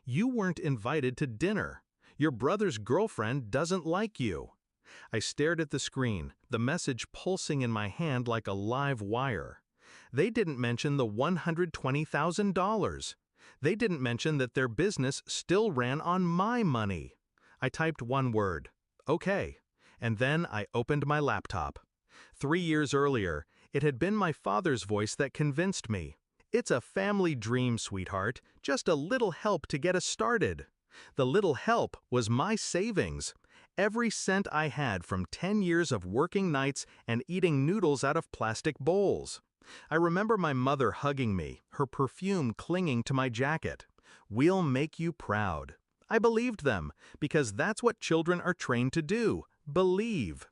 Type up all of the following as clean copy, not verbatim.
You weren't invited to dinner. Your brother's girlfriend doesn't like you. I stared at the screen, the message pulsing in my hand like a live wire. They didn't mention the $120,000. They didn't mention that their business still ran on my money. I typed one word, okay, and then I opened my laptop. 3 years earlier, it had been my father's voice that convinced me. It's a family dream, sweetheart, just a little help to get us started. The little help was my savings. Every cent I had from 10 years of working nights and eating noodles out of plastic bowls. I remember my mother hugging me, her perfume clinging to my jacket. We'll make you proud. I believed them, because that's what children are trained to do, believe.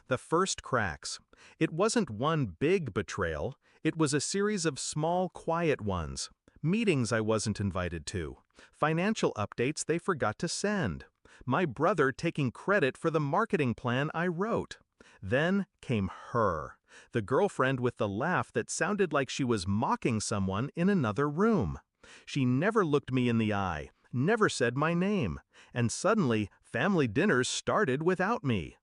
The first cracks. It wasn't one big betrayal, it was a series of small, quiet ones. Meetings I wasn't invited to. Financial updates they forgot to send. My brother taking credit for the marketing plan I wrote. Then came her, the girlfriend with the laugh that sounded like she was mocking someone in another room. She never looked me in the eye, never said my name, and suddenly family dinners started without me.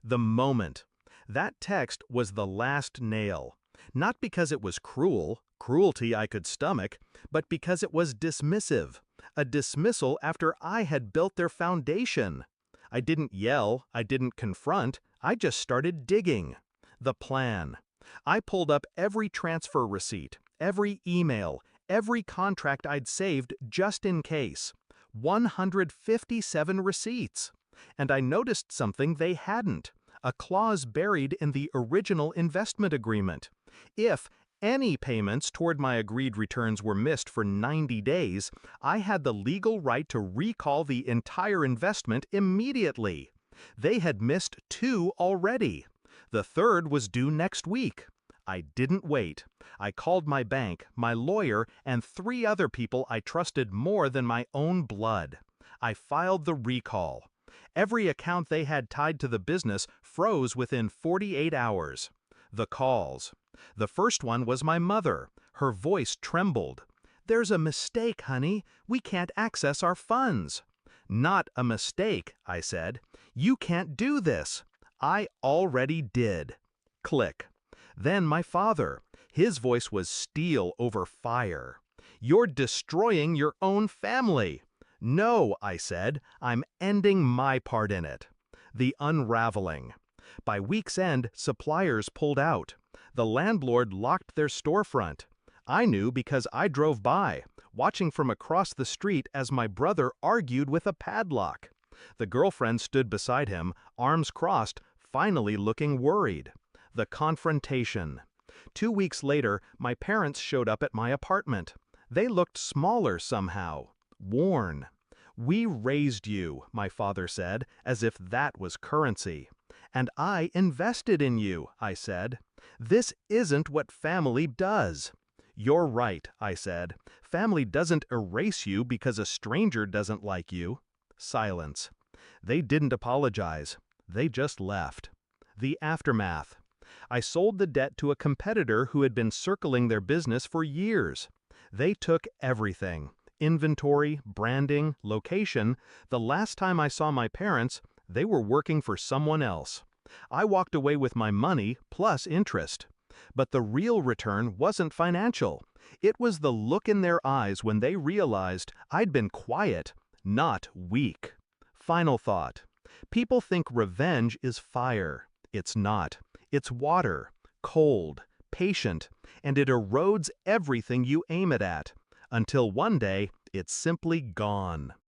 The moment. That text was the last nail. Not because it was cruelty I could stomach, but because it was dismissive. A dismissal after I had built their foundation. I didn't yell, I didn't confront, I just started digging. The plan. I pulled up every transfer receipt, every email, every contract I'd saved just in case. 157 receipts. And I noticed something they hadn't. A clause buried in the original investment agreement. If any payments toward my agreed returns were missed for 90 days, I had the legal right to recall the entire investment immediately. They had missed 2 already. The third was due next week. I didn't wait. I called my bank, my lawyer, and 3 other people I trusted more than my own blood. I filed the recall. Every account they had tied to the business froze within 48 hours. The calls. The first one was my mother. Her voice trembled. "There's a mistake, honey. We can't access our funds." "Not a mistake," I said. "You can't do this." I already did. Click. Then my father. His voice was steel over fire. "You're destroying your own family." "No," I said, "I'm ending my part in it." The unraveling. By week's end, suppliers pulled out. The landlord locked their storefront. I knew because I drove by, watching from across the street as my brother argued with a padlock. The girlfriend stood beside him, arms crossed, finally looking worried. The confrontation. 2 weeks later, my parents showed up at my apartment. They looked smaller somehow. Worn. "We raised you," my father said, as if that was currency. "And I invested in you," I said. "This isn't what family does." "You're right," I said. "Family doesn't erase you because a stranger doesn't like you." Silence. They didn't apologize. They just left. The aftermath. I sold the debt to a competitor who had been circling their business for years. They took everything. Inventory, branding, location. The last time I saw my parents, they were working for someone else. I walked away with my money plus interest. But the real return wasn't financial. It was the look in their eyes when they realized I'd been quiet, not weak. Final thought. People think revenge is fire. It's not. It's water, cold, patient, and it erodes everything you aim it at. Until one day, it's simply gone.